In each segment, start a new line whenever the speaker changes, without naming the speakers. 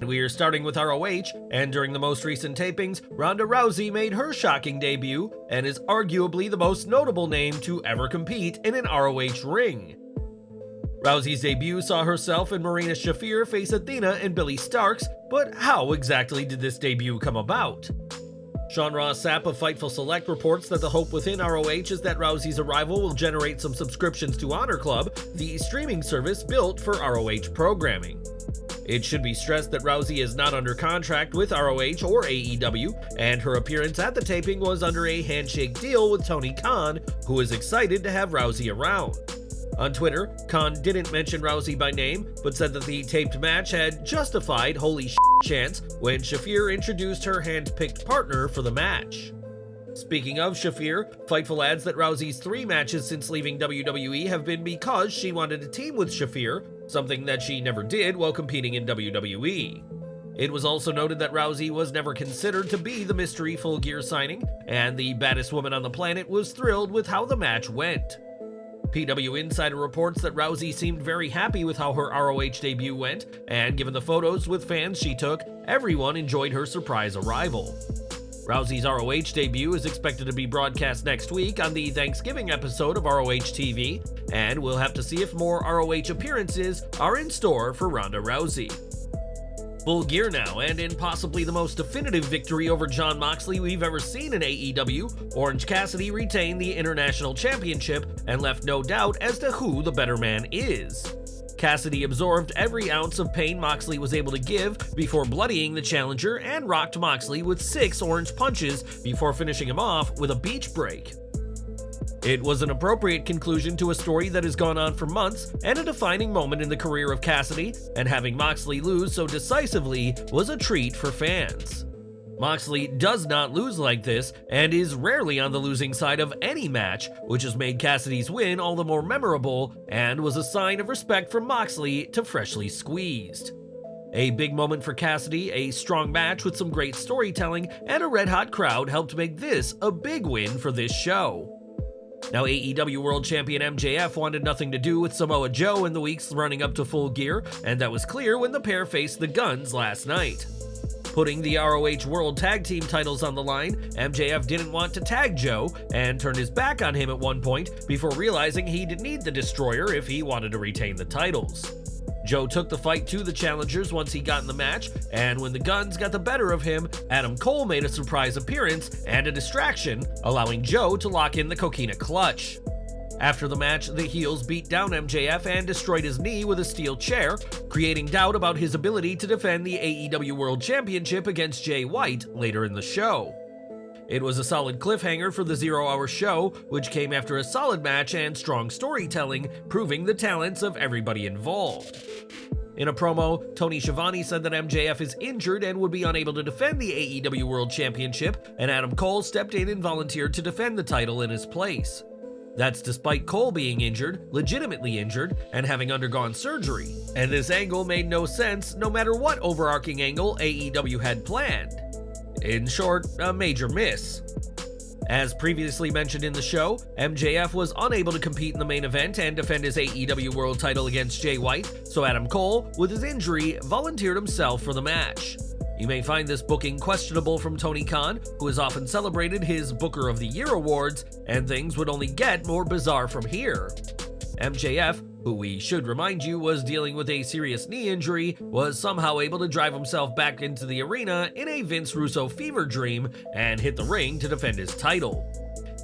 we're starting with ROH, and during the most recent tapings, Ronda Rousey made her shocking debut and is arguably the most notable name to ever compete in an ROH ring. Rousey's debut saw herself and Marina Shafir face Athena and Billy Starks, but how exactly did this debut come about? Sean Ross Sapp of Fightful Select reports that the hope within ROH is that Rousey's arrival will generate some subscriptions to Honor Club, the streaming service built for ROH programming. It should be stressed that Rousey is not under contract with ROH or AEW, and her appearance at the taping was under a handshake deal with Tony Khan, who is excited to have Rousey around. On Twitter, Khan didn't mention Rousey by name, but said that the taped match had justified holy shit chants when Shafir introduced her hand-picked partner for the match. Speaking of Shafir, Fightful adds that Rousey's 3 matches since leaving WWE have been because she wanted to team with Shafir, something that she never did while competing in WWE. It was also noted that Rousey was never considered to be the mystery Full Gear signing, and the baddest woman on the planet was thrilled with how the match went. PW Insider reports that Rousey seemed very happy with how her ROH debut went, and given the photos with fans she took, everyone enjoyed her surprise arrival. Rousey's ROH debut is expected to be broadcast next week on the Thanksgiving episode of ROH TV, and we'll have to see if more ROH appearances are in store for Ronda Rousey. Full Gear now, and in possibly the most definitive victory over Jon Moxley we've ever seen in AEW, Orange Cassidy retained the International Championship and left no doubt as to who the better man is. Cassidy absorbed every ounce of pain Moxley was able to give before bloodying the challenger and rocked Moxley with 6 orange punches before finishing him off with a beach break. It was an appropriate conclusion to a story that has gone on for months and a defining moment in the career of Cassidy, and having Moxley lose so decisively was a treat for fans. Moxley does not lose like this and is rarely on the losing side of any match, which has made Cassidy's win all the more memorable and was a sign of respect from Moxley to Freshly Squeezed. A big moment for Cassidy, a strong match with some great storytelling, and a red-hot crowd helped make this a big win for this show. Now, AEW World Champion MJF wanted nothing to do with Samoa Joe in the weeks running up to Full Gear, and that was clear when the pair faced the Guns last night. Putting the ROH World Tag Team titles on the line, MJF didn't want to tag Joe and turned his back on him at one point before realizing he'd need the Destroyer if he wanted to retain the titles. Joe took the fight to the challengers once he got in the match, and when the Guns got the better of him, Adam Cole made a surprise appearance and a distraction, allowing Joe to lock in the Coquina Clutch. After the match, the heels beat down MJF and destroyed his knee with a steel chair, creating doubt about his ability to defend the AEW World Championship against Jay White later in the show. It was a solid cliffhanger for the 0-hour show, which came after a solid match and strong storytelling, proving the talents of everybody involved. In a promo, Tony Schiavone said that MJF is injured and would be unable to defend the AEW World Championship, and Adam Cole stepped in and volunteered to defend the title in his place. That's despite Cole being injured, legitimately injured, and having undergone surgery, and this angle made no sense no matter what overarching angle AEW had planned. In short, a major miss. As previously mentioned in the show, MJF was unable to compete in the main event and defend his AEW World title against Jay White, so Adam Cole, with his injury, volunteered himself for the match. You may find this booking questionable from Tony Khan, who has often celebrated his Booker of the Year awards, and things would only get more bizarre from here. MJF, who we should remind you was dealing with a serious knee injury, was somehow able to drive himself back into the arena in a Vince Russo fever dream and hit the ring to defend his title.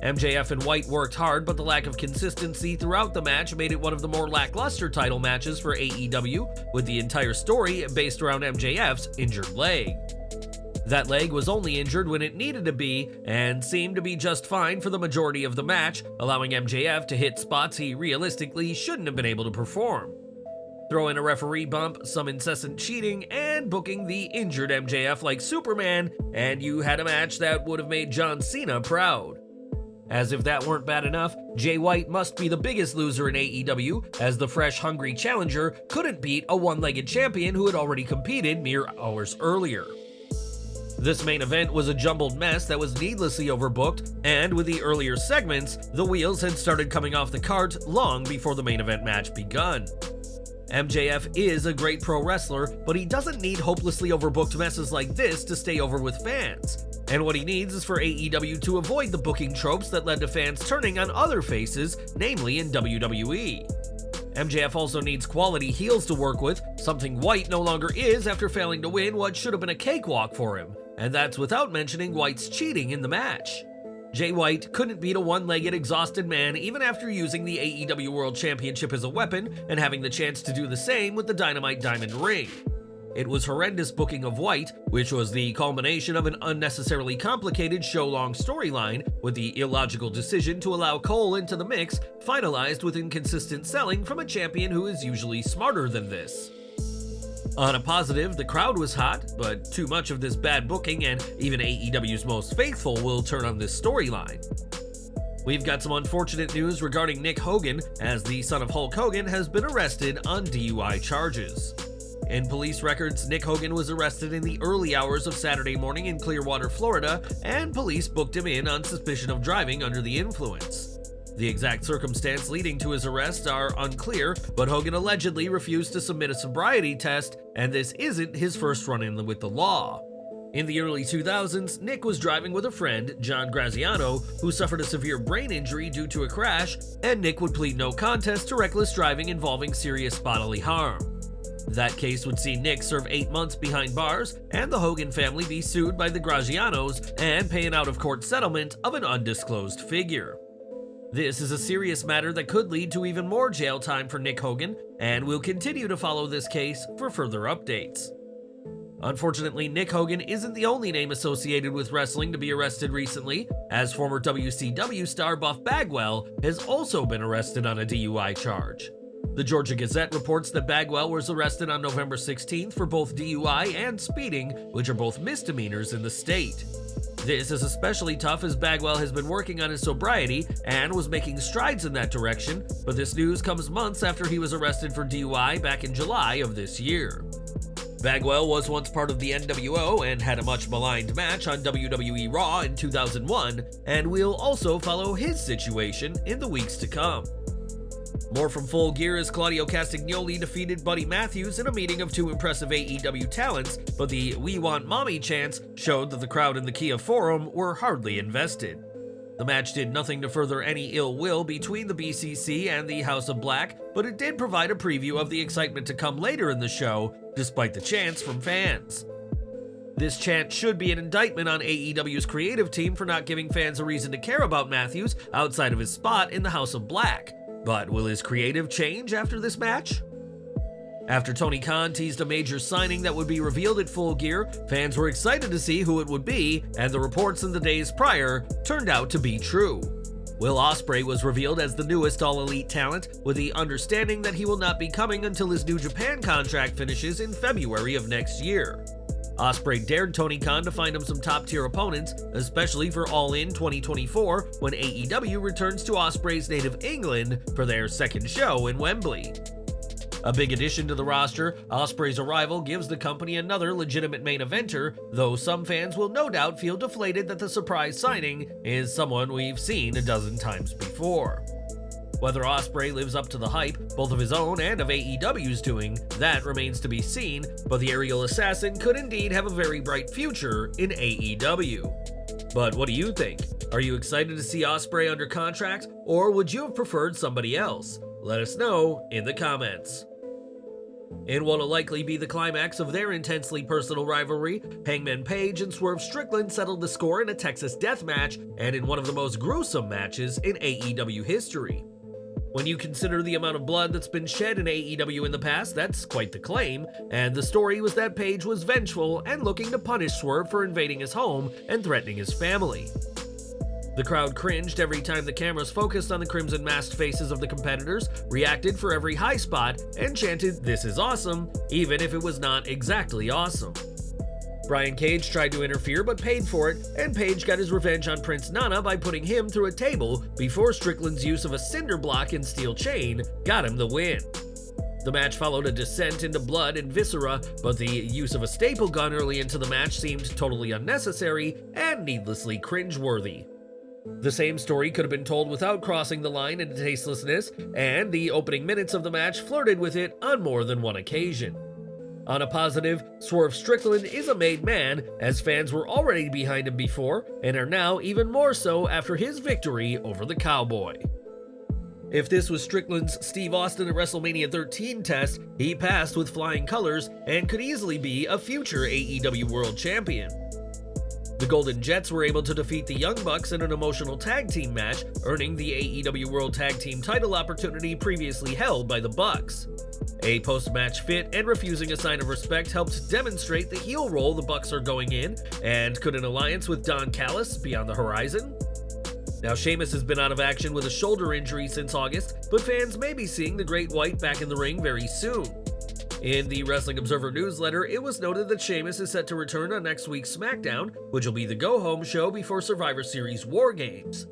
MJF and White worked hard, but the lack of consistency throughout the match made it one of the more lackluster title matches for AEW, with the entire story based around MJF's injured leg. That leg was only injured when it needed to be, and seemed to be just fine for the majority of the match, allowing MJF to hit spots he realistically shouldn't have been able to perform. Throw in a referee bump, some incessant cheating, and booking the injured MJF like Superman, and you had a match that would have made John Cena proud. As if that weren't bad enough, Jay White must be the biggest loser in AEW, as the fresh, hungry challenger couldn't beat a one-legged champion who had already competed mere hours earlier. This main event was a jumbled mess that was needlessly overbooked, and with the earlier segments, the wheels had started coming off the cart long before the main event match begun. MJF is a great pro wrestler, but he doesn't need hopelessly overbooked messes like this to stay over with fans. And what he needs is for AEW to avoid the booking tropes that led to fans turning on other faces, namely in WWE. MJF also needs quality heels to work with, something White no longer is after failing to win what should have been a cakewalk for him, and that's without mentioning White's cheating in the match. Jay White couldn't beat a one-legged, exhausted man even after using the AEW World Championship as a weapon and having the chance to do the same with the Dynamite Diamond Ring. It was horrendous booking of White, which was the culmination of an unnecessarily complicated show-long storyline, with the illogical decision to allow Cole into the mix finalized with inconsistent selling from a champion who is usually smarter than this. On a positive, the crowd was hot, but too much of this bad booking and even AEW's most faithful will turn on this storyline. We've got some unfortunate news regarding Nick Hogan, as the son of Hulk Hogan has been arrested on DUI charges. In police records, Nick Hogan was arrested in the early hours of Saturday morning in Clearwater, Florida, and police booked him in on suspicion of driving under the influence. The exact circumstance leading to his arrest are unclear, but Hogan allegedly refused to submit a sobriety test, and this isn't his first run-in with the law. In the early 2000s, Nick was driving with a friend, John Graziano, who suffered a severe brain injury due to a crash, and Nick would plead no contest to reckless driving involving serious bodily harm. That case would see Nick serve 8 months behind bars, and the Hogan family be sued by the Grazianos and pay an out-of-court settlement of an undisclosed figure. This is a serious matter that could lead to even more jail time for Nick Hogan, and we'll continue to follow this case for further updates. Unfortunately, Nick Hogan isn't the only name associated with wrestling to be arrested recently, as former WCW star Buff Bagwell has also been arrested on a DUI charge. The Georgia Gazette reports that Bagwell was arrested on November 16th for both DUI and speeding, which are both misdemeanors in the state. This is especially tough as Bagwell has been working on his sobriety and was making strides in that direction, but this news comes months after he was arrested for DUI back in July of this year. Bagwell was once part of the NWO and had a much maligned match on WWE Raw in 2001, and we'll also follow his situation in the weeks to come. More from Full Gear as Claudio Castagnoli defeated Buddy Matthews in a meeting of two impressive AEW talents, but the "We Want Mommy" chants showed that the crowd in the Kia Forum were hardly invested. The match did nothing to further any ill will between the BCC and the House of Black, but it did provide a preview of the excitement to come later in the show, despite the chants from fans. This chant should be an indictment on AEW's creative team for not giving fans a reason to care about Matthews outside of his spot in the House of Black. But will his creative change after this match? After Tony Khan teased a major signing that would be revealed at Full Gear, fans were excited to see who it would be, and the reports in the days prior turned out to be true. Will Ospreay was revealed as the newest All Elite talent, with the understanding that he will not be coming until his New Japan contract finishes in February of next year. Ospreay dared Tony Khan to find him some top-tier opponents, especially for Allin 2024 when AEW returns to Ospreay's native England for their second show in Wembley. A big addition to the roster, Ospreay's arrival gives the company another legitimate main eventer, though some fans will no doubt feel deflated that the surprise signing is someone we've seen a dozen times before. Whether Ospreay lives up to the hype, both of his own and of AEW's doing, that remains to be seen, but the aerial assassin could indeed have a very bright future in AEW. But what do you think? Are you excited to see Ospreay under contract, or would you have preferred somebody else? Let us know in the comments. In what will likely be the climax of their intensely personal rivalry, Hangman Page and Swerve Strickland settled the score in a Texas death match and in one of the most gruesome matches in AEW history. When you consider the amount of blood that's been shed in AEW in the past, that's quite the claim, and the story was that Page was vengeful and looking to punish Swerve for invading his home and threatening his family. The crowd cringed every time the cameras focused on the crimson masked faces of the competitors, reacted for every high spot, and chanted, "This is awesome," even if it was not exactly awesome. Brian Cage tried to interfere but paid for it, and Page got his revenge on Prince Nana by putting him through a table before Strickland's use of a cinder block and steel chain got him the win. The match followed a descent into blood and viscera, but the use of a staple gun early into the match seemed totally unnecessary and needlessly cringeworthy. The same story could have been told without crossing the line into tastelessness, and the opening minutes of the match flirted with it on more than one occasion. On a positive, Swerve Strickland is a made man, as fans were already behind him before, and are now even more so after his victory over the Cowboy. If this was Strickland's Steve Austin at WrestleMania 13 test, he passed with flying colors and could easily be a future AEW World Champion. The Golden Jets were able to defeat the Young Bucks in an emotional tag team match, earning the AEW World Tag Team title opportunity previously held by the Bucks. A post-match fit and refusing a sign of respect helped demonstrate the heel role the Bucks are going in, and could an alliance with Don Callis be on the horizon? Now, Sheamus has been out of action with a shoulder injury since August, but fans may be seeing the Great White back in the ring very soon. In the Wrestling Observer newsletter, it was noted that Sheamus is set to return on next week's SmackDown, which will be the go-home show before Survivor Series War Games.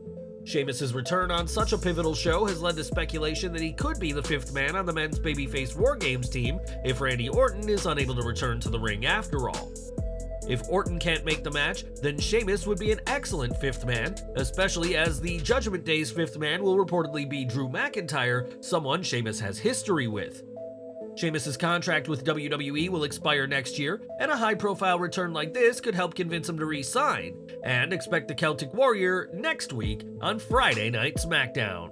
Sheamus' return on such a pivotal show has led to speculation that he could be the fifth man on the men's babyface War Games team if Randy Orton is unable to return to the ring after all. If Orton can't make the match, then Sheamus would be an excellent fifth man, especially as the Judgment Day's fifth man will reportedly be Drew McIntyre, someone Sheamus has history with. Sheamus' contract with WWE will expire next year, and a high-profile return like this could help convince him to re-sign, and expect the Celtic Warrior next week on Friday Night SmackDown.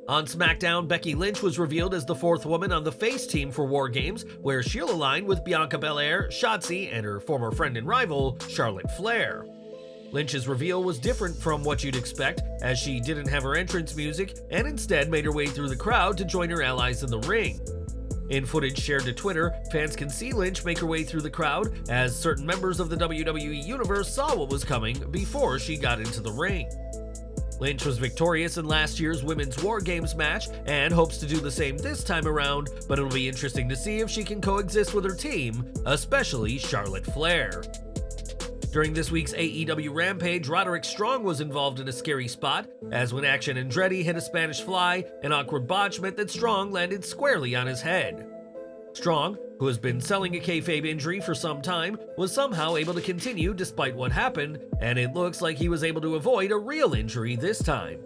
On SmackDown, Becky Lynch was revealed as the fourth woman on the face team for War Games, where she'll align with Bianca Belair, Shotzi, and her former friend and rival, Charlotte Flair. Lynch's reveal was different from what you'd expect, as she didn't have her entrance music and instead made her way through the crowd to join her allies in the ring. In footage shared to Twitter, fans can see Lynch make her way through the crowd as certain members of the WWE Universe saw what was coming before she got into the ring. Lynch was victorious in last year's Women's War Games match and hopes to do the same this time around, but it'll be interesting to see if she can coexist with her team, especially Charlotte Flair. During this week's AEW Rampage, Roderick Strong was involved in a scary spot, as when Action Andretti hit a Spanish Fly, an awkward botch meant that Strong landed squarely on his head. Strong, who has been selling a kayfabe injury for some time, was somehow able to continue despite what happened, and it looks like he was able to avoid a real injury this time.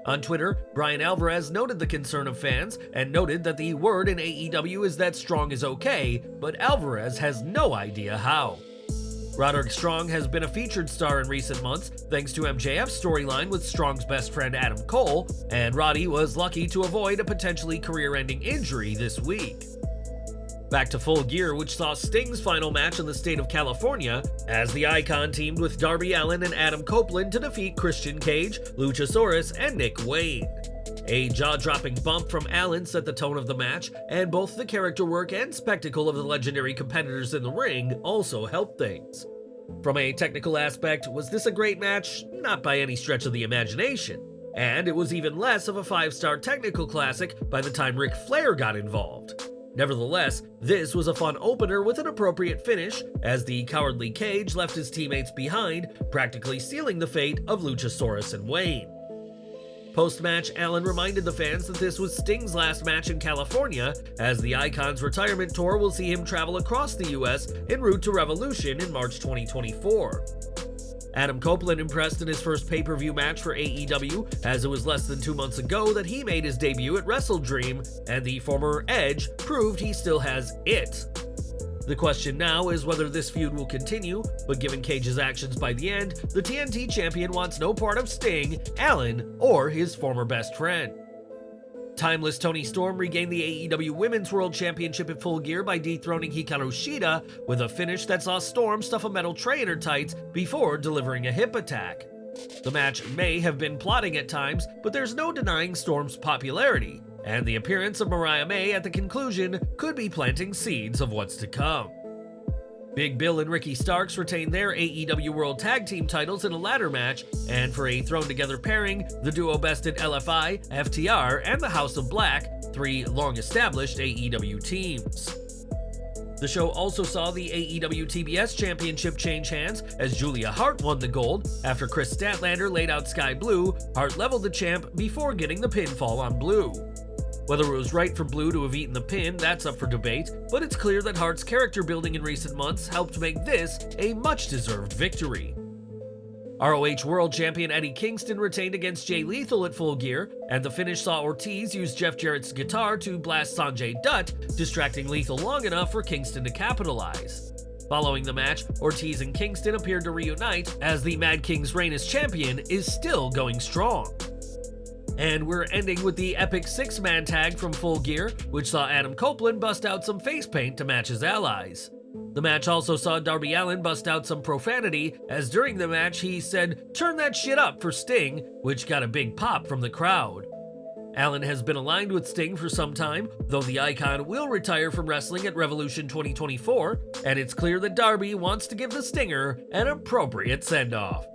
On Twitter, Brian Alvarez noted the concern of fans and noted that the word in AEW is that Strong is okay, but Alvarez has no idea how. Roderick Strong has been a featured star in recent months thanks to MJF's storyline with Strong's best friend Adam Cole, and Roddy was lucky to avoid a potentially career-ending injury this week. Back to Full Gear, which saw Sting's final match in the state of California, as the Icon teamed with Darby Allin and Adam Copeland to defeat Christian Cage, Luchasaurus, and Nick Wayne. A jaw-dropping bump from Allin set the tone of the match, and both the character work and spectacle of the legendary competitors in the ring also helped things. From a technical aspect, was this a great match? Not by any stretch of the imagination. And it was even less of a 5-star technical classic by the time Ric Flair got involved. Nevertheless, this was a fun opener with an appropriate finish, as the cowardly Cage left his teammates behind, practically sealing the fate of Luchasaurus and Wayne. Post-match, Allin reminded the fans that this was Sting's last match in California, as the Icon's retirement tour will see him travel across the US en route to Revolution in March 2024. Adam Copeland impressed in his first pay-per-view match for AEW, as it was less than 2 months ago that he made his debut at WrestleDream, and the former Edge proved he still has it. The question now is whether this feud will continue, but given Cage's actions by the end, the TNT champion wants no part of Sting, Allin, or his former best friend. Timeless Toni Storm regained the AEW Women's World Championship at Full Gear by dethroning Hikaru Shida with a finish that saw Storm stuff a metal tray in her tights before delivering a hip attack. The match may have been plotting at times, but there's no denying Storm's popularity, and the appearance of Mariah May at the conclusion could be planting seeds of what's to come. Big Bill and Ricky Starks retained their AEW World Tag Team titles in a ladder match, and for a thrown-together pairing, the duo bested LFI, FTR, and the House of Black, 3 long-established AEW teams. The show also saw the AEW TBS Championship change hands as Julia Hart won the gold. After Kris Statlander laid out Skye Blue, Hart leveled the champ before getting the pinfall on Blue. Whether it was right for Blue to have eaten the pin, that's up for debate, but it's clear that Hart's character building in recent months helped make this a much-deserved victory. ROH World Champion Eddie Kingston retained against Jay Lethal at Full Gear, and the finish saw Ortiz use Jeff Jarrett's guitar to blast Sanjay Dutt, distracting Lethal long enough for Kingston to capitalize. Following the match, Ortiz and Kingston appeared to reunite, as the Mad King's reign as champion is still going strong. And we're ending with the epic 6-man tag from Full Gear, which saw Adam Copeland bust out some face paint to match his allies. The match also saw Darby Allin bust out some profanity, as during the match he said, "Turn that shit up" for Sting, which got a big pop from the crowd. Allin has been aligned with Sting for some time, though the Icon will retire from wrestling at Revolution 2024, and it's clear that Darby wants to give the Stinger an appropriate send-off.